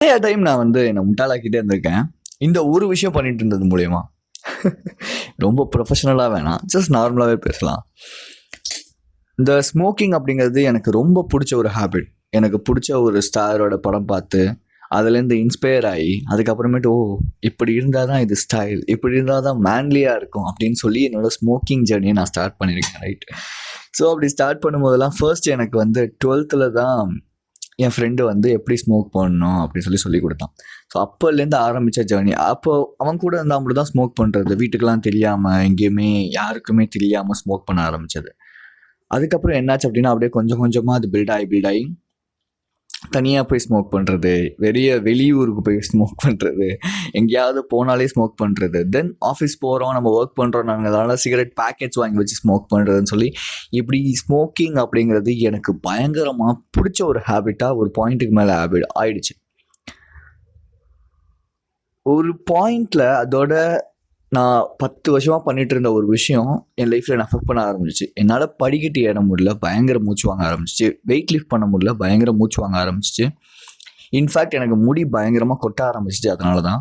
நிறைய டைம் நான் வந்து என்னை முட்டாளாக்கிட்டே இருந்திருக்கேன். இந்த ஒரு விஷயம் பண்ணிட்டு இருந்தது மூலியமா. ரொம்ப ப்ரொஃபஷனலாக வேணாம், ஜஸ்ட் நார்மலாகவே பேசலாம். இந்த ஸ்மோக்கிங் அப்படிங்கிறது எனக்கு ரொம்ப பிடிச்ச ஒரு ஹேபிட். எனக்கு பிடிச்ச ஒரு ஸ்டாரோட படம் பார்த்து அதுலேருந்து இன்ஸ்பயர் ஆகி அதுக்கப்புறமேட்டு இப்படி இருந்தால் தான் இது ஸ்டைல், இப்படி இருந்தால் தான் மேன்லியாக இருக்கும் அப்படின்னு சொல்லி என்னோடய ஸ்மோக்கிங் ஜேர்னியை நான் ஸ்டார்ட் பண்ணியிருக்கேன். ரைட். ஸோ அப்படி ஸ்டார்ட் பண்ணும்போதெல்லாம் ஃபர்ஸ்ட் எனக்கு வந்து 12th தான் என் ஃப்ரெண்டு வந்து எப்படி ஸ்மோக் பண்ணணும் அப்படின்னு சொல்லி கொடுத்தான். ஸோ அப்போலேருந்து ஆரம்பித்த ஜேர்னி. அப்போ அவன் கூட இருந்தால் மட்டும் தான் ஸ்மோக் பண்ணுறது, வீட்டுக்கெல்லாம் தெரியாமல், எங்கேயுமே யாருக்குமே தெரியாமல் ஸ்மோக் பண்ண ஆரம்பித்தது. அதுக்கப்புறம் என்னாச்சு அப்படின்னா அப்படியே கொஞ்சம் கொஞ்சமாக அது பில்ட் ஆகி தனியாக போய் ஸ்மோக் பண்ணுறது, வெளியூருக்கு போய் ஸ்மோக் பண்ணுறது, எங்கேயாவது போனாலே ஸ்மோக் பண்ணுறது, தென் ஆஃபீஸ் போகிறோம், நம்ம ஒர்க் பண்ணுறோம், நாங்கள் அதனால் சிகரெட் பேக்கெட்ஸ் வாங்கி வச்சு ஸ்மோக் பண்ணுறதுன்னு சொல்லி இப்படி ஸ்மோக்கிங் அப்படிங்கிறது எனக்கு பயங்கரமாக பிடிச்ச ஒரு ஹேபிட்டாக ஒரு பாயிண்ட்டுக்கு மேலே ஹேபிட் ஆயிடுச்சு. ஒரு பாயிண்டில் அதோட நான் 10 வருஷமாக பண்ணிட்டு இருந்த ஒரு விஷயம் என் லைஃப்பில் என்ன அஃபெக்ட் பண்ண ஆரம்பிச்சிச்சு. என்னால் படிக்கட்டு ஏற முடியல, பயங்கர மூச்சு வாங்க ஆரம்பிச்சிச்சு. வெயிட் லிஃப்ட் பண்ண முடியல, பயங்கர மூச்சு வாங்க ஆரம்பிச்சிச்சு. இன்ஃபேக்ட் எனக்கு முடி பயங்கரமாக கொட்ட ஆரம்பிச்சிச்சு. அதனால தான்.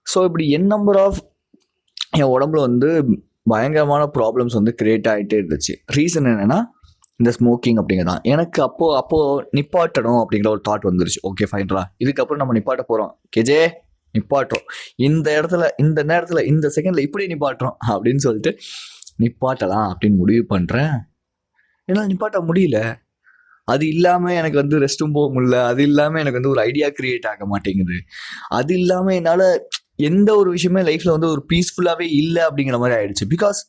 ஸோ இப்படி நம்பர் ஆஃப் என் உடம்புல வந்து பயங்கரமான ப்ராப்ளம்ஸ் வந்து க்ரியேட் ஆகிட்டே இருந்துச்சு. ரீசன் என்னென்னா இந்த ஸ்மோக்கிங் அப்படிங்கிறதான். எனக்கு அப்போது நிப்பாட்டணும் அப்படிங்கிற ஒரு தாட் வந்துருச்சு. ஓகே ஃபைன்ரா, இதுக்கப்புறம் நம்ம நிப்பாட்ட போகிறோம், கேஜே நிப்பாட்டுறோம், இந்த இடத்துல, இந்த நேரத்தில், இந்த செகண்டில் இப்படி நிப்பாட்டுறோம் அப்படின்னு சொல்லிட்டு நிப்பாட்டலாம் அப்படின்னு முடிவு பண்ணுறேன். என்னால் நிப்பாட்ட முடியல. அது இல்லாமல் எனக்கு வந்து ரெஸ்ட்டும் போக முடியல. அது இல்லாமல் எனக்கு வந்து ஒரு ஐடியா கிரியேட் ஆக மாட்டேங்குது. அது இல்லாமல் என்னால் எந்த ஒரு விஷயமே லைஃப்பில் வந்து ஒரு பீஸ்ஃபுல்லாகவே இல்லை அப்படிங்கிற மாதிரி ஆயிடுச்சு. பிகாஸ்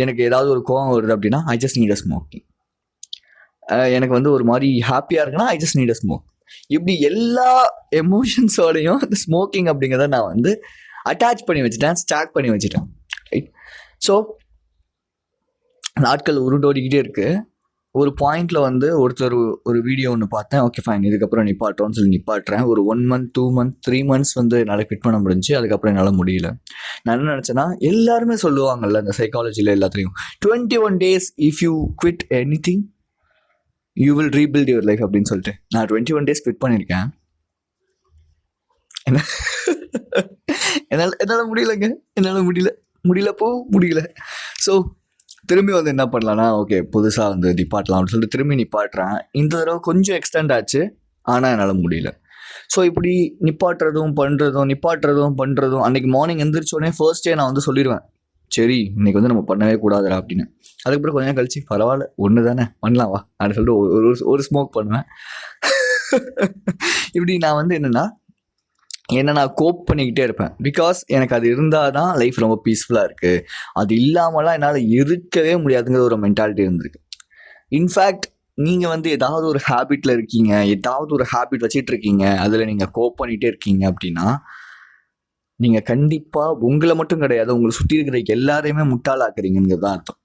எனக்கு ஏதாவது ஒரு கோவம் வருது அப்படின்னா I just need a smoking. எனக்கு வந்து ஒரு மாதிரி ஹாப்பியாக இருக்குன்னா I just need a smoke. இப்படி எல்லா எமோஷன்ஸோடையும் அந்த ஸ்மோக்கிங் அப்படிங்கிறத நான் வந்து அட்டாச் பண்ணி வச்சுட்டேன், ஸ்டாக் பண்ணி வச்சுட்டேன். ரைட். ஸோ நாட்கள் உருண்டோடிக்கிட்டே இருக்கு. ஒரு பாயிண்டில் வந்து ஒரு வீடியோ ஒன்று பார்த்தேன். ஓகே ஃபைன், இதுக்கப்புறம் நிப்பாட்டுறோன்னு சொல்லி நிப்பாட்டுறேன். ஒரு 1 month 2 month 3 months வந்து என்னால் குவிட் பண்ண முடிஞ்சு. அதுக்கப்புறம் என்னால் முடியல. நான் என்ன நினச்சேன்னா, எல்லாருமே சொல்லுவாங்கல்ல இந்த சைக்காலஜியில் எல்லாத்துலேயும் 21 days if you quit anything you will rebuild your life அப்படின்னு சொல்லிட்டு நான் 21 days குவிட் பண்ணியிருக்கேன். என்னால் முடியலைங்க, என்னால் முடியல. ஸோ திரும்பி வந்து என்ன பண்ணலான்னா, ஓகே புதுசாக வந்து நிப்பாட்டலாம் அப்படின்னு சொல்லிட்டு திரும்பி நிப்பாட்டுறேன். இந்த தடவை கொஞ்சம் எக்ஸ்டெண்ட் ஆச்சு, ஆனால் என்னால் முடியல. ஸோ இப்படி நிப்பாட்டுறதும் பண்ணுறதும் அன்றைக்கி மார்னிங் எந்திரிச்சோடனே ஃபர்ஸ்ட் டே நான் வந்து சொல்லிடுவேன், சரி இன்னைக்கு வந்து நம்ம பண்ணவே கூடாதுடா அப்படின்னு. அதுக்கப்புறம் கொஞ்சம் நேரம் கழிச்சு பரவாயில்ல ஒன்று தானே பண்ணலாம் வா அப்படின்னு சொல்லிட்டு ஒரு ஸ்மோக் பண்ணுவேன். இப்படி நான் வந்து நான் கோப் பண்ணிக்கிட்டே இருப்பேன். பிகாஸ் எனக்கு அது இருந்தால் தான் லைஃப் ரொம்ப பீஸ்ஃபுல்லாக இருக்குது. அது இல்லாமலாம் என்னால் இருக்கவே முடியாதுங்கிற ஒரு மென்டாலிட்டி இருந்திருக்கு. இன்ஃபேக்ட் நீங்கள் வந்து ஏதாவது ஒரு ஹேபிட்டில் இருக்கீங்க, ஏதாவது ஒரு ஹேபிட் வச்சிட்டு இருக்கீங்க, அதில் நீங்கள் கோப் பண்ணிகிட்டே இருக்கீங்க அப்படின்னா நீங்கள் கண்டிப்பாக உங்களை மட்டும் கிடையாது, உங்களை சுற்றி இருக்கிற எல்லாரையுமே முட்டாளாக்குறீங்கிறது தான் அர்த்தம்.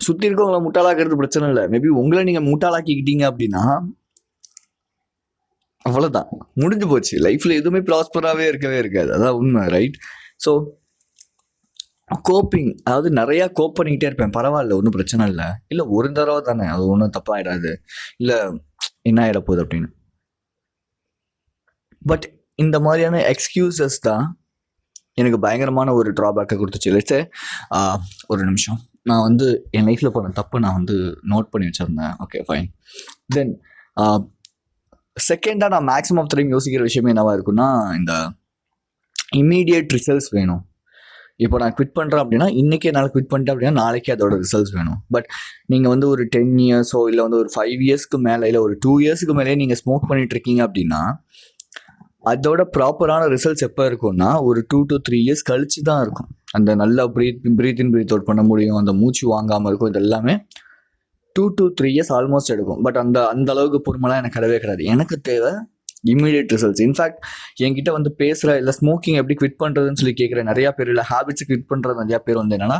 சுற்றி இருக்கவங்களை முட்டாளாக்குறது பிரச்சனை இல்லை. மேபி உங்களை நீங்கள் முட்டாளாக்கிக்கிட்டீங்க அப்படின்னா அவ்வளோதான், முடிஞ்சு போச்சு. லைஃப்பில் எதுவுமே ப்ராஸ்பராகவே இருக்காது. அதான் உண்மை. ரைட். ஸோ கோப்பிங், அதாவது நிறையா கோப் பண்ணிக்கிட்டே இருப்பேன். பரவாயில்ல, ஒன்றும் பிரச்சனை இல்லை ஒரு தடவை தானே, அது ஒன்றும் தப்பாகிடாது, இல்லை என்ன ஆகிட போகுது அப்படின்னு. பட் இந்த மாதிரியான எக்ஸ்கியூசஸ் தான் எனக்கு பயங்கரமான ஒரு ட்ராபேக்கை கொடுத்துச்சு. லெட்ஸே ஒரு நிமிஷம், நான் வந்து என் லைஃப்பில் பண்ண தப்பு நான் வந்து நோட் பண்ணி வச்சுருந்தேன். Okay fine. தென் செகண்டாக நான் மேக்ஸிமம் ஆஃப் டைம் யோசிக்கிற விஷயமே என்னவா இருக்குன்னா, இந்த இம்மீடியட் ரிசல்ட்ஸ் வேணும். இப்போ நான் குவிட் பண்ணுறேன் அப்படின்னா இன்றைக்கி என்னால் குவிட் பண்ணிட்டேன் அப்படின்னா நாளைக்கே அதோட ரிசல்ட்ஸ் வேணும். பட் நீங்கள் வந்து ஒரு 10 yearsோ இல்லை வந்து ஒரு 5 yearsக்கு மேலே, இல்லை ஒரு 2 yearsக்கு மேலே நீங்கள் ஸ்மோக் பண்ணிகிட்ருக்கீங்க அப்படின்னா அதோட ப்ராப்பரான ரிசல்ட்ஸ் எப்போ இருக்கும்னா ஒரு 2 to 3 years கழிச்சு தான் இருக்கும். அந்த நல்லா ப்ரீத் இன் ப்ரீத் அவுட் பண்ண முடியும், அந்த மூச்சு வாங்காமல் இருக்கும். இது எல்லாமே 2 to 3 years ஆல்மோஸ்ட் எடுக்கும். பட் அந்த அளவுக்கு பொறுமைலாம் எனக்கு கிடையாது. எனக்கு தேவை இம்மீடியட் ரிசல்ட்ஸ். இன்ஃபேக்ட் என்கிட்ட வந்து பேசுகிற இல்லை ஸ்மோக்கிங் எப்படி குவிட் பண்ணுறதுன்னு சொல்லி கேட்குற நிறையா பேர், இல்லை ஹேபிட்ஸ் குவிட் பண்ணுறது நிறையா பேர் வந்து என்னென்னா,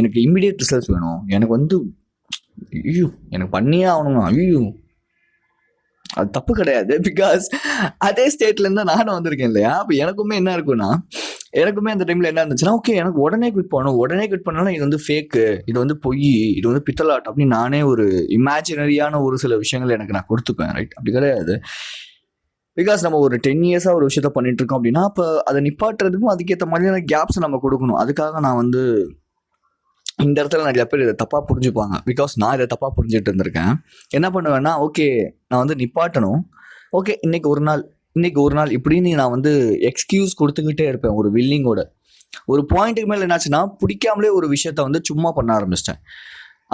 எனக்கு இம்மீடியட் ரிசல்ட்ஸ் வேணும், எனக்கு வந்து எனக்கு பண்ணியே ஆகணும். அது தப்பு கிடையாது. பிகாஸ் அதே ஸ்டேட்லேருந்து நானும் வந்திருக்கேன் இல்லையா. அப்போ எனக்குமே என்ன இருக்குன்னா, எனக்குமே அந்த டைமில் என்ன இருந்துச்சுன்னா, ஓகே எனக்கு உடனே குவிட் பண்ணாலும் இது வந்து ஃபேக்கு, இது வந்து பொய், இது வந்து பித்தலாட்டம் அப்படின்னு நானே ஒரு இமேஜினரியான ஒரு சில விஷயங்கள் எனக்கு நான் கொடுத்துப்பேன். ரைட். அப்படி கிடையாது. பிகாஸ் நம்ம ஒரு 10 இயர்ஸாக ஒரு விஷயத்த பண்ணிட்டு இருக்கோம் அப்படின்னா அப்போ அதை நிப்பாட்டுறதுக்கும் அதுக்கேற்ற மாதிரியான கேப்ஸ் நம்ம கொடுக்கணும். அதுக்காக நான் வந்து இந்த இடத்துல நிறைய பேர் இதை தப்பாக புரிஞ்சுப்பாங்க. பிகாஸ் நான் இதை தப்பாக புரிஞ்சுட்டு இருந்திருக்கேன். என்ன பண்ணுவேன்னா, ஓகே நான் வந்து நிப்பாட்டணும், ஓகே இன்னைக்கு ஒரு நாள் இப்படின்னு நான் வந்து எக்ஸ்கியூஸ் கொடுத்துக்கிட்டே இருப்பேன் ஒரு வில்லிங்கோட. ஒரு பாயிண்ட்டுக்கு மேலே என்னாச்சுன்னா பிடிக்காமலே ஒரு விஷயத்த வந்து சும்மா பண்ண ஆரம்பிச்சிட்டேன்.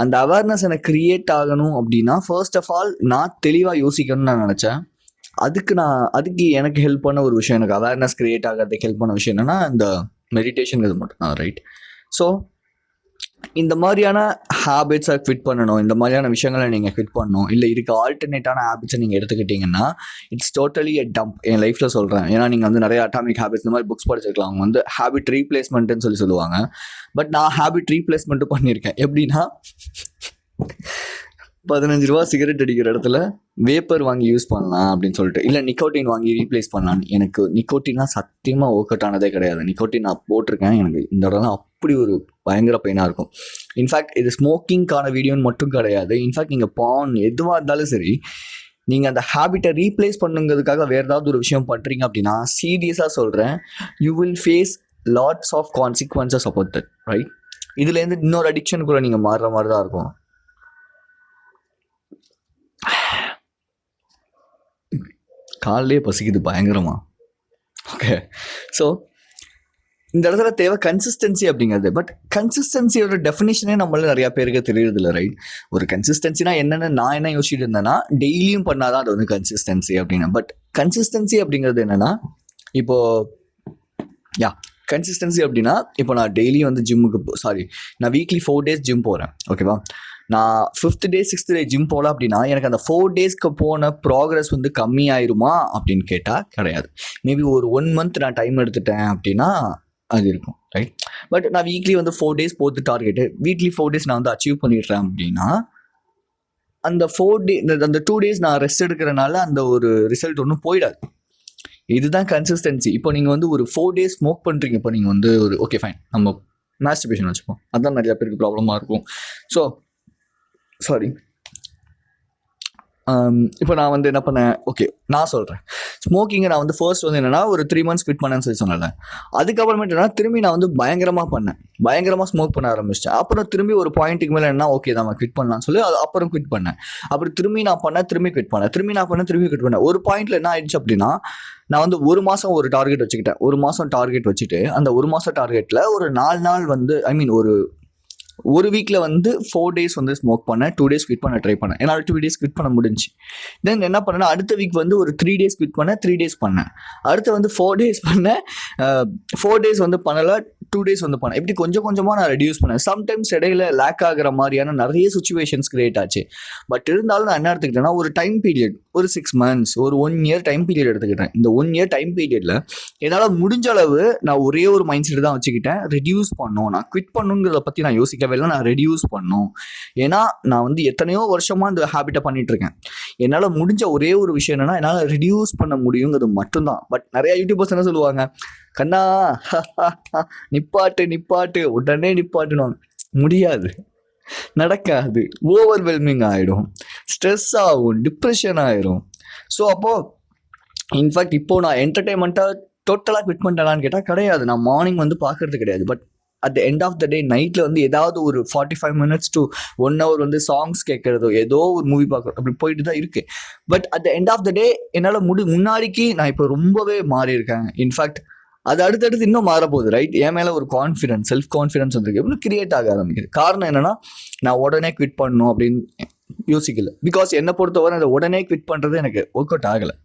அந்த அவேர்னஸ் எனக்கு கிரியேட் ஆகணும் அப்படின்னா ஃபர்ஸ்ட் ஆஃப் ஆல் நான் தெளிவாக யோசிக்கணும்னு நான் நினச்சேன். அதுக்கு எனக்கு ஹெல்ப் பண்ண ஒரு விஷயம், எனக்கு அவேர்னஸ் கிரியேட் ஆகிறதுக்கு ஹெல்ப் பண்ண விஷயம் என்னென்னா இந்த மெடிடேஷன் இது மட்டும் தான், ரைட்? ஸோ இந்த மாதிரியான ஹேபிட்ஸை குவிட் பண்ணணும், இந்த மாதிரியான விஷயங்களை நீங்கள் குவிட் பண்ணணும், இல்லை இருக்க ஆல்டர்னேட்டான ஹேபிட்ஸை நீங்கள் எடுத்துக்கிட்டிங்கன்னா இட்ஸ் டோட்டலி எ டம்ப். என் லைஃப்பில் சொல்கிறேன். ஏன்னா நீங்கள் வந்து நிறைய அட்டாமிக் ஹேபிட்ஸ் இந்த மாதிரி புக்ஸ் படிச்சிருக்கலாம். அவங்க வந்து ஹேபிட் ரீப்ளேஸ்மெண்ட்டுன்னு சொல்லுவாங்க. பட் நான் ஹேபிட் ரீப்ளேஸ்மெண்ட்டு பண்ணியிருக்கேன். எப்படின்னா 15 ரூபா சிகரெட் அடிக்கிற இடத்துல வேப்பர் வாங்கி யூஸ் பண்ணலாம் அப்படின்னு சொல்லிட்டு, இல்லை நிக்கோட்டின் வாங்கி ரீப்ளேஸ் பண்ணலான்னு. எனக்கு நிக்கோட்டின்லாம் சத்தியமாக ஒர்க் அவுட் ஆனதே கிடையாது. நிக்கோட்டின் நான் போட்டிருக்கேன், எனக்கு இந்த இடம்லாம் அப்படி ஒரு பயங்கர பெயினாக இருக்கும். இன்ஃபேக்ட் இது ஸ்மோக்கிங்கான வீடியோன்னு மட்டும் கிடையாது. இன்ஃபேக்ட் நீங்கள் பான் எதுவாக இருந்தாலும் சரி, நீங்கள் அந்த ஹேபிட்டை ரீப்ளேஸ் பண்ணுங்கிறதுக்காக வேறு ஏதாவது ஒரு விஷயம் பண்ணுறீங்க அப்படின்னா சீரியஸாக சொல்கிறேன், you will face lots of consequences about that, right? இதுலேருந்து இன்னொரு அடிக்ஷனுக்குள்ளே நீங்கள் மாறுற மாதிரி தான் இருக்கும். காலையிலே பசிக்குது பயங்கரமா. ஓகே, ஸோ இந்த இடத்துல தேவை கன்சிஸ்டன்சி அப்படிங்கிறது. பட் கன்சிஸ்டன்சியோட டெஃபினேஷனே நம்மள நிறையா பேருக்கு தெரியுது இல்லை, ரைட்? ஒரு கன்சிஸ்டன்சினா என்னென்னு நான் என்ன யோசிச்சுட்டு இருந்தேன்னா, டெய்லியும் பண்ணாதான் அது வந்து கன்சிஸ்டன்சி அப்படின்னு. பட் கன்சிஸ்டன்சி அப்படிங்கிறது என்னென்னா, கன்சிஸ்டன்சி அப்படின்னா இப்போ நான் டெய்லியும் வந்து நான் வீக்லி 4 days ஜிம் போகிறேன், ஓகேவா? நான் 5th day 6th day gym போகல அப்படின்னா எனக்கு அந்த 4 daysக்கு போன ப்ராக்ரஸ் வந்து கம்மியாயிருமா அப்படின்னு கேட்டால் கிடையாது. மேபி ஒரு 1 month நான் டைம் எடுத்துட்டேன் அப்படின்னா அது இருக்கும், ரைட்? பட் நான் வீக்லி வந்து 4 days போட்டு டார்கெட்டு, வீக்லி 4 days நான் வந்து அச்சீவ் பண்ணிடுறேன் அப்படின்னா அந்த 2 days நான் ரெஸ்ட் எடுக்கிறனால அந்த ஒரு ரிசல்ட் ஒன்றும் போயிடாது. இதுதான் கன்சிஸ்டன்சி. இப்போ நீங்கள் வந்து ஒரு 4 days ஸ்மோக் பண்ணுறீங்க, இப்போ நீங்கள் வந்து ஒரு ஓகே ஃபைன் நம்ம மாஸ்டர்பேஷன் வச்சுப்போம், அதுதான் நிறையா பேருக்கு ப்ராப்ளமாக இருக்கும். ஸோ இப்போ நான் வந்து என்ன பண்ணேன், ஓகே நான் சொல்கிறேன், ஸ்மோக்கிங்கை நான் வந்து ஃபர்ஸ்ட் வந்து என்னென்னா ஒரு 3 months குவிட் பண்ணேன்னு சொல்லி சொன்னேன். அதுக்கப்புறமேட்டு என்ன திரும்பி நான் வந்து பயங்கரமாக ஸ்மோக் பண்ண ஆரம்பிச்சிட்டேன். அப்புறம் திரும்பி ஒரு பாயிண்ட்டுக்கு மேலே என்ன ஓகே நம்ம குவிட் பண்ணலாம்னு சொல்லி அது அப்புறம் குவிட் பண்ணேன். அப்புறம் திரும்பி குவிட் பண்ணேன். ஒரு பாயிண்ட்டில் என்ன ஆயிடுச்சு அப்படின்னா, நான் வந்து 1 மாதம் ஒரு டார்கெட் வச்சுக்கிட்டேன். 1 மாதம் டார்கெட் வச்சுட்டு அந்த 1 மாதம் டார்கெட்டில் ஒரு 4 நாள் வந்து ஒரு வீக்கில் வந்து 4 days வந்து ஸ்மோக் பண்ணேன், 2 days குவிட் பண்ண ட்ரை பண்ணேன். என்னால் 2 days குவிட் பண்ண முடிஞ்சு. தென் என்ன பண்ணேன்னா அடுத்த வீக் வந்து ஒரு 3 days குவிட் பண்ணேன், 3 days பண்ணேன். அடுத்து வந்து 4 days பண்ணேன், 4 days வந்து பண்ணலை, 2 days வந்து பண்ணேன். இப்படி கொஞ்சம் கொஞ்சமாக நான் ரெடியூஸ் பண்ணேன். சம்டைம்ஸ் இடையில லேக் ஆகிற மாதிரியான நிறைய சுச்சுவேஷன்ஸ் கிரியேட் ஆச்சு. பட் இருந்தாலும் நான் என்ன எடுத்துக்கிட்டேன்னா ஒரு டைம் பீரியட், ஒரு 6 months, ஒரு 1 year டைம் பீரியட் எடுத்துக்கிட்டேன். இந்த 1 year டைம் பீரியடில் என்னால் முடிஞ்ச அளவு நான் ஒரே ஒரு மைண்ட் செட் தான் வச்சுக்கிட்டேன், ரெடியூஸ் பண்ணணும். நான் குவிட் பண்ணுங்கிறத பற்றி நான் யோசிக்கவே இல்லை, நான் ரெடியூஸ் பண்ணணும். ஏன்னா நான் வந்து எத்தனையோ வருஷமாக இந்த ஹேபிட்டை பண்ணிட்டு இருக்கேன். என்னால் முடிஞ்ச ஒரே ஒரு விஷயம் என்னன்னா என்னால் ரெடியூஸ் பண்ண முடியுங்கிறது மட்டும்தான். பட் நிறைய யூடியூபர்ஸ் என்ன சொல்லுவாங்க, கண்ணா நிப்பாட்டு உடனே நிப்பாட்டுவாங்க. முடியாது, நடக்காது, ஓவர்வெல்மிங் ஆகிடும், ஸ்ட்ரெஸ் ஆகும், டிப்ரெஷன் ஆகிடும். ஸோ அப்போது இன்ஃபேக்ட் இப்போது நான் என்டர்டெயின்மெண்ட்டாக டோட்டலாக குவிட் பண்ணிட்டேனான்னு கேட்டால் கிடையாது. நான் மார்னிங் வந்து பார்க்கறது கிடையாது. But at the end of the day நைட்டில் வந்து ஏதாவது ஒரு 45 minutes to 1 hour வந்து சாங்ஸ் கேட்குறதோ ஏதோ ஒரு மூவி பார்க்குறோம் அப்படி போயிட்டு தான் இருக்குது. But at the end of the day என்னால் முன்னாடிக்கு நான் இப்போ ரொம்பவே மாறி இருக்கேன். இன்ஃபேக்ட் அது அடுத்தடுத்து இன்னும் மாறப்போகுது, ரைட்? என் மேலே ஒரு செல்ஃப் கான்ஃபிடன்ஸ் வந்துருக்கு, எப்படி கிரியேட் ஆக ஆரம்பிக்குது. காரணம் என்னென்னா நான் உடனே குவிட் பண்ணணும் அப்படின்னு யோசிக்கல. பிகாஸ் என்னை பொறுத்தவரை அந்த உடனே குவிட் பண்ணுறது எனக்கு ஒர்க் அவுட் ஆகலை.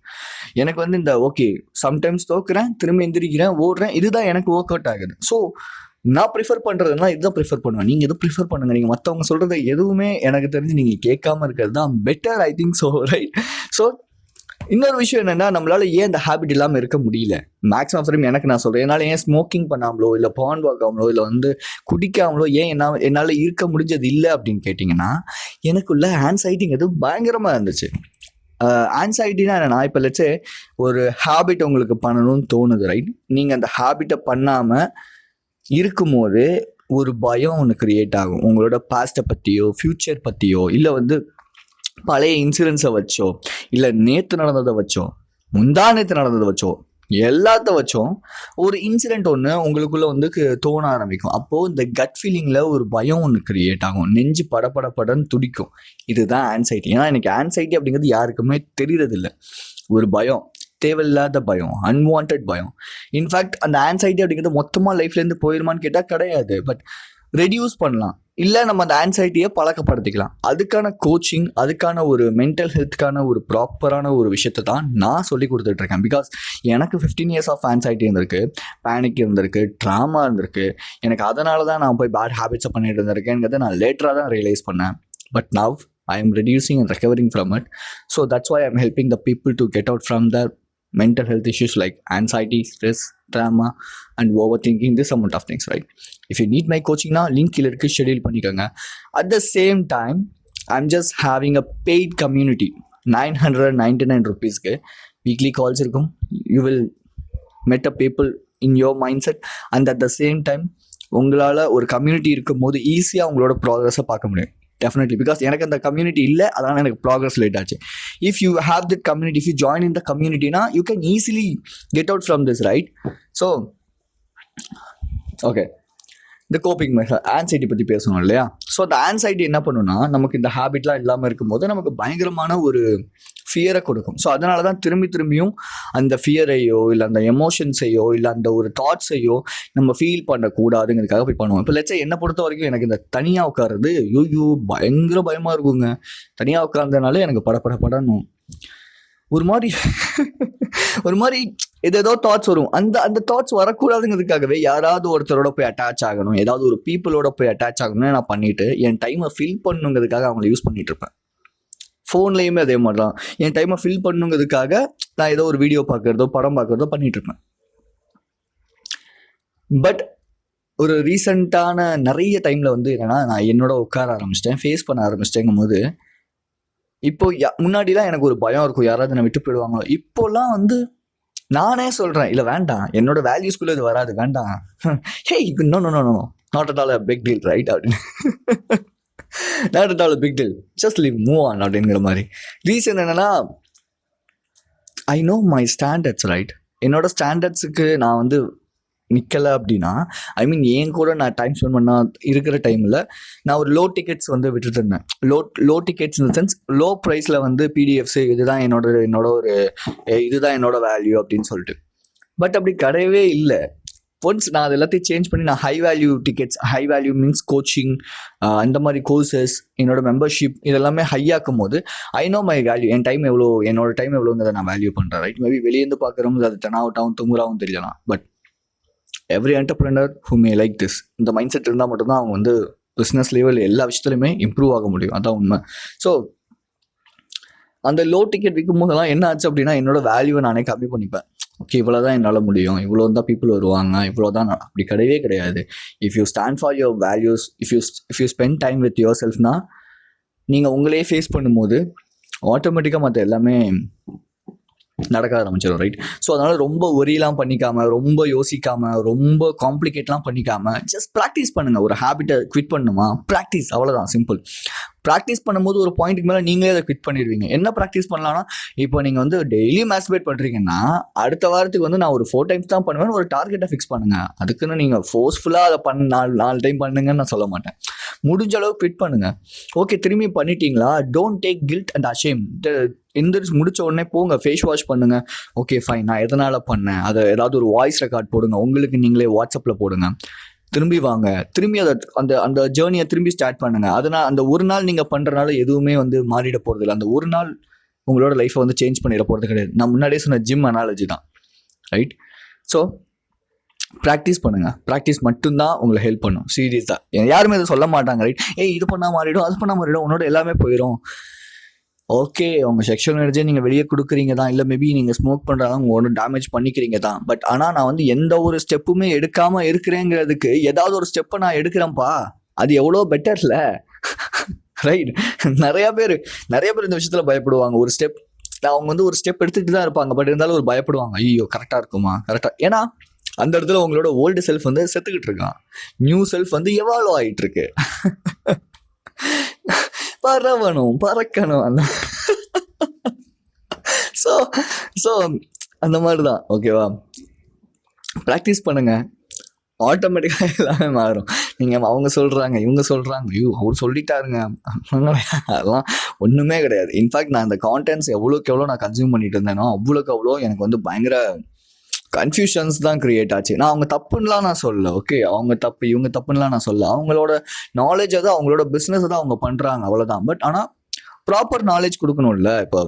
எனக்கு வந்து இந்த ஓகே சம்டைம்ஸ் தோக்குறேன், திரும்ப எந்திரிக்கிறேன், ஓடுறேன், இதுதான் எனக்கு ஒர்க் அவுட் ஆகுது. ஸோ நான் ப்ரிஃபர் பண்ணுறதுனா இதுதான் ப்ரிஃபர் பண்ணுவேன். நீங்கள் எதுவும் ப்ரிஃபர் பண்ணுங்கள். நீங்கள் மற்றவங்க சொல்கிறத எதுவுமே எனக்கு தெரிஞ்சு நீங்கள் கேட்காம இருக்கிறது தான் better, I think so, right? So இன்னொரு விஷயம் என்னென்னா, நம்மளால் ஏன் இந்த ஹேபிட் இல்லாமல் இருக்க முடியல மேக்ஸிமம் டைம் எனக்கு நான் சொல்கிறேன். என்னால் ஏன் ஸ்மோக்கிங் பண்ணாமலோ இல்லை பான் பார்க்காமலோ இல்லை வந்து குடிக்காமலோ ஏன் என்னால் இருக்க முடிஞ்சது இல்லை அப்படின்னு கேட்டிங்கன்னா, எனக்குள்ள ஆன்சைட்டிங்கிறது பயங்கரமாக இருந்துச்சு. ஆன்சைட்டினா என்னென்னா, இப்போ லட்சே ஒரு ஹேபிட் உங்களுக்கு பண்ணணும்னு தோணுது, ரைட்? நீங்கள் அந்த ஹேபிட்டை பண்ணாமல் இருக்கும்போது ஒரு பயம் ஒன்று க்ரியேட் ஆகும். உங்களோட பாஸ்ட்டை பற்றியோ ஃப்யூச்சர் பற்றியோ இல்லை வந்து பழைய இன்சூரன்ஸை வச்சோ இல்லை நேற்று நடந்ததை வச்சோ முந்தானத்து நடந்ததை வச்சோ எல்லாத்த வச்சோம் ஒரு இன்சிடென்ட் ஒன்று உங்களுக்குள்ள வந்து தோண ஆரம்பிக்கும். அப்போது இந்த கட் ஃபீலிங்கில் ஒரு பயம் ஒன்று கிரியேட் ஆகும். நெஞ்சு படன்னு துடிக்கும். இதுதான் ஆன்சைட்டி. ஏன்னா எனக்கு ஆன்சைட்டி அப்படிங்கிறது யாருக்குமே தெரியறதில்ல. ஒரு பயம், தேவையில்லாத பயம், அன்வான்ட் பயம். இன்ஃபேக்ட் அந்த ஆன்சைட்டி அப்படிங்கிறது மொத்தமாக லைஃப்லேருந்து போயிருமான்னு கேட்டால் கிடையாது. பட் ரெடியூஸ் பண்ணலாம், இல்லை நம்ம அந்த ஆன்சைட்டியை பழக்கப்படுத்திக்கலாம். அதுக்கான கோச்சிங், அதுக்கான ஒரு மென்டல் ஹெல்த்துக்கான ஒரு ப்ராப்பரான ஒரு விஷயத்தை தான் நான் சொல்லி கொடுத்துட்ருக்கேன். பிகாஸ் எனக்கு 15 years ஆஃப் ஆன்சைட்டி இருந்திருக்கு, பேனிக் இருந்திருக்கு, ட்ராமா இருந்திருக்கு. எனக்கு அதனால தான் நான் போய் பேட் ஹேபிட்ஸை பண்ணிட்டு இருந்திருக்கேங்கிறத நான் லேட்டராக தான் ரியலைஸ் பண்ணேன். But now I am reducing and recovering from it. So that's why I'm helping the people to get out from their mental health issues like anxiety, stress, trauma and overthinking, this amount of things, right? If you need my coaching now, link killer ku schedule பண்ணிக்கங்க. At the same time, I'm just having a paid community, 999 rupees ku weekly calls irukum. You will meet a people in your mindset and at the same time உங்களால் ஒரு community இருக்கும் போது ஈஸியாக உங்களோட ப்ராக்ரஸை பார்க்க முடியும். Definitely, because எனக்கு அந்த கம்யூனிட்டி இல்லை, அதனால் எனக்கு ப்ராக்ரஸ் லேட் ஆச்சு. If you have that community, if you join in the கம்யூனிட்டினா you can easily get out from this, right? So okay, இந்த கோப்பிங் மெத்தட், ஆன்சைட்டி பற்றி பேசணும் இல்லையா? ஸோ அந்த ஆன்சைட்டி என்ன பண்ணுன்னா, நமக்கு இந்த ஹேபிட்லாம் இல்லாமல் இருக்கும்போது நமக்கு பயங்கரமான ஒரு ஃபியரை கொடுக்கும். ஸோ அதனால தான் திரும்பியும் அந்த ஃபியரையோ இல்லை அந்த எமோஷன்ஸையோ இல்லை அந்த ஒரு தாட்ஸையோ நம்ம ஃபீல் பண்ணக்கூடாதுங்கிறதுக்காக போய் பண்ணுவோம். இப்போ லட்சம் என்னை பொறுத்த வரைக்கும் எனக்கு இந்த தனியாக உட்காருறது பயங்கர பயமாக இருக்குங்க. தனியாக உட்கார்ந்தனால எனக்கு படணும். ஒரு மாதிரி ஏதோ தாட்ஸ் வரும். அந்த தாட்ஸ் வரக்கூடாதுங்கிறதுக்காகவே யாராவது ஒருத்தரோட போய் அட்டாச் ஆகணும், ஏதாவது ஒரு பீப்புளோட போய் அட்டாச் ஆகணும்னு நான் பண்ணிட்டு என் டைமை ஃபில் பண்ணுங்கிறதுக்காக அவங்கள யூஸ் பண்ணிட்டு இருப்பேன். ஃபோன்லேயுமே அதே மாதிரி தான். என் டைமை ஃபில் பண்ணுங்கிறதுக்காக நான் ஏதோ ஒரு வீடியோ பார்க்குறதோ படம் பார்க்குறதோ பண்ணிகிட்ருப்பேன். பட் ஒரு ரீசண்டான நிறைய டைமில் வந்து என்னென்னா, நான் என்னோட உட்கார ஆரம்பிச்சிட்டேன், ஃபேஸ் பண்ண ஆரம்பிச்சிட்டேங்கும் போது, இப்போ முன்னாடிலாம் எனக்கு ஒரு பயம் இருக்கும், யாராவது என்னை விட்டு போயிடுவாங்களோ. இப்போல்லாம் வந்து நானே சொல்கிறேன், இல்லை வேண்டாம், என்னோட வேல்யூஸ்குள்ளே இது வராது, வேண்டாம், hey no not at all a big deal, right? அப்படின்னு not at all a big deal, just leave, move on அப்படிங்கிற மாதிரி. ரீசன் என்னென்னா, I know my standards, right? என்னோட ஸ்டாண்டர்ட்ஸுக்கு நான் வந்து நிற்கலை அப்படின்னா, ஐ மீன் என் கூட நான் டைம் ஸ்பெண்ட் பண்ண இருக்கிற டைமில் நான் ஒரு லோ டிக்கெட்ஸ் வந்து விட்டுட்டு இருந்தேன். Low tickets in the sense low ப்ரைஸில் வந்து பிடிஎஃப்ஸு, இதுதான் என்னோட ஒரு இதுதான் என்னோட வேல்யூ அப்படின்னு சொல்லிட்டு. பட் அப்படி கிடையவே இல்லை. ஒன்ஸ் நான் அது எல்லாத்தையும் சேஞ்ச் பண்ணி நான் high value tickets, high value means coaching, அந்த மாதிரி கோர்சஸ், என்னோட மெம்பர்ஷிப் இதெல்லாமே ஹையாக்கும் போது ஐ நோ மை வேல்யூ. என்னோட டைம் எவ்வளோங்கிறத நான் வேல்யூ பண்ணுறேன், ரைட்? மேபி வெளியேருந்து பார்க்குறவங்க அது தெனாவட்டாகவும் துங்குறாவும் தெரியலாம். But every entrepreneur who May like this, இந்த மைண்ட் செட் இருந்தால் மட்டும்தான் அவங்க வந்து பிஸ்னஸ் லெவல் எல்லா விஷயத்துலையுமே இம்ப்ரூவ் ஆக முடியும். அதான் உண்மை. ஸோ அந்த லோ டிக்கெட் விற்கும் போதெல்லாம் என்ன ஆச்சு அப்படின்னா, என்னோட வேல்யூவை நானே கம்மி பண்ணிப்பேன். ஓகே, இவ்வளோ தான் என்னால் முடியும், இவ்வளோ தான் பீப்புள் வருவாங்க, இவ்வளோ தான். அப்படி கிடையவே கிடையாது. If you stand for your values, if you spend time with your செல்ஃப்னா, நீங்கள் உங்களே ஃபேஸ் பண்ணும்போது ஆட்டோமேட்டிக்காக மற்ற எல்லாமே நடக்க ஆரம்பிச்சிடும், ரைட்? ஸோ அதனால் ரொம்ப ஒரியெலாம் பண்ணிக்காமல், ரொம்ப யோசிக்காமல், ரொம்ப காம்ப்ளிகேட்லாம் பண்ணிக்காமல் ஜஸ்ட் ப்ராக்டிஸ் பண்ணுங்கள். ஒரு ஹேபிட்டை குவிட் பண்ணணுமா, ப்ராக்டிஸ், அவ்வளோதான், சிம்பிள். ப்ராக்டிஸ் பண்ணும்போது ஒரு பாயிண்ட்டுக்கு மேலே நீங்களே அதை குவிட் பண்ணிடுவீங்க. என்ன ப்ராக்டிஸ் பண்ணலாம்னா, இப்போ நீங்கள் வந்து டெய்லி மாஸ்டர்பேட் பண்ணுறீங்கன்னா அடுத்த வாரத்துக்கு வந்து நான் ஒரு 4 times தான் பண்ணுவேன், ஒரு டார்கெட்டை ஃபிக்ஸ் பண்ணுங்கள். அதுக்குன்னு நீங்கள் ஃபோர்ஸ்ஃபுல்லாக அதை நாலு டைம் பண்ணுங்கன்னு நான் சொல்ல மாட்டேன். முடிஞ்ச அளவு குவிட் பண்ணுங்கள். ஓகே, திரும்பி பண்ணிட்டீங்களா, don't take guilt and ashamed. முடிச்ச உடனே போங்க, ஃபேஸ் வாஷ் பண்ணுங்க. ஓகே ஃபைன், நான் எதனால் பண்ணேன், அதை ஏதாவது ஒரு வாய்ஸ் ரெக்கார்ட் போடுங்க, உங்களுக்கு நீங்களே வாட்ஸ்அப்பில் போடுங்க. திரும்பி வாங்க, திரும்பி அதை அந்த ஜேர்னியை திரும்பி ஸ்டார்ட் பண்ணுங்க. அதனால் அந்த ஒரு நாள் நீங்கள் பண்ணுறனால எதுவுமே வந்து மாறிட போகிறது இல்லை. அந்த ஒரு நாள் உங்களோட லைஃப்பை வந்து சேஞ்ச் பண்ணிட போகிறது கிடையாது. நான் முன்னாடியே சொன்ன ஜிம் அனாலஜி தான், ரைட்? ஸோ ப்ராக்டிஸ் பண்ணுங்கள். ப்ராக்டிஸ் மட்டும்தான் உங்களை ஹெல்ப் பண்ணும். சீரியஸாக யாருமே இதை சொல்ல மாட்டாங்க, ரைட்? இது பண்ணால் மாறிடும், அது பண்ணால் மாறிடும், உன்னோட எல்லாமே போயிடும். ஓகே, உங்கள் செக்ஷுவல் எனர்ஜியை நீங்கள் வெளியே கொடுக்குறீங்க தான், இல்லை மேபி நீங்கள் ஸ்மோக் பண்ணுறதால உங்கள் ஒன்று டேமேஜ் பண்ணிக்கிறீங்க தான். பட் ஆனால் நான் வந்து எந்த ஒரு ஸ்டெப்புமே எடுக்காமல் இருக்கிறேங்கிறதுக்கு ஏதாவது ஒரு ஸ்டெப்பை நான் எடுக்கிறேன்ப்பா, அது எவ்வளோ பெட்டர்ல, ரைட்? நிறைய பேர் இந்த விஷயத்தில் பயப்படுவாங்க. ஒரு ஸ்டெப் அவங்க வந்து ஒரு ஸ்டெப் எடுத்துகிட்டு தான் இருப்பாங்க, பட் இருந்தாலும் ஒரு பயப்படுவாங்க. ஐயோ கரெக்டாக இருக்குமா, கரெக்டாக? ஏன்னா அந்த இடத்துல உங்களோட ஓல்டு செல்ஃப் வந்து செத்துக்கிட்டு இருக்கான், நியூ செல்ஃப் வந்து எவால்வ் ஆகிட்டு இருக்கு. பறக்கணும் அந்த ஸோ ஸோ அந்த மாதிரி தான். ஓகேவா? ப்ராக்டிஸ் பண்ணுங்கள், ஆட்டோமேட்டிக்காக எல்லாமே மாறும். நீங்கள் அவங்க சொல்கிறாங்க, இவங்க சொல்கிறாங்க, ஐயோ அவர் சொல்லிட்டாருங்க, அதெல்லாம் ஒன்றுமே கிடையாது. இன்ஃபேக்ட் நான் இந்த கான்டென்ட்ஸ் எவ்வளோக்கு எவ்வளோ நான் கன்சியூம் பண்ணிட்டு இருந்தேனோ அவ்வளோக்கு அவ்வளோ எனக்கு வந்து பயங்கர கன்ஃபியூஷன்ஸ் தான் க்ரியேட் ஆச்சு. நான் அவங்க தப்புன்னெலாம் நான் சொல்லலை. ஓகே, அவங்க தப்பு இவங்க தப்புன்னெலாம் நான் சொல்லலை. அவங்களோட நாலேஜை தான், அவங்களோட பிஸ்னஸை தான் அவங்க பண்ணுறாங்க, அவ்வளோதான். பட் ஆனால் ப்ராப்பர் நாலேஜ் கொடுக்கணும்ல. இப்போ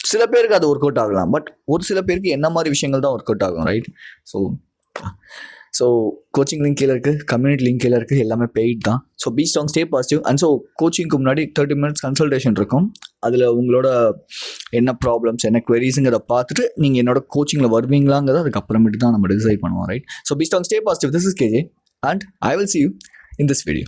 சில பேருக்கு அது ஒர்க் அவுட் ஆகலாம், பட் ஒரு சில பேருக்கு என்ன மாதிரி விஷயங்கள் தான் ஒர்க் அவுட் ஆகும், ரைட்? ஸோ கோச்சிங் லிங்க் கீழே இருக்குது, கம்யூனிட்டி லிங்க் கீழே இருக்குது, எல்லாமே பெய்ட் தான். So be strong, stay positive. And so கோச்சிங்க்கு முன்னாடி 30 minutes கன்சல்டேஷன் இருக்கும். அதில் உங்களோட என்ன ப்ராப்ளம்ஸ், என்ன queriesங்கிறத பார்த்துட்டு நீங்கள் என்னோட கோச்சிங்கில் வருவீங்களாங்கிறத அதுக்கப்புறமேட்டு தான் நம்ம டிசைட் பண்ணுவோம், right? So be strong, stay positive. This is KJ and I will see you in this video.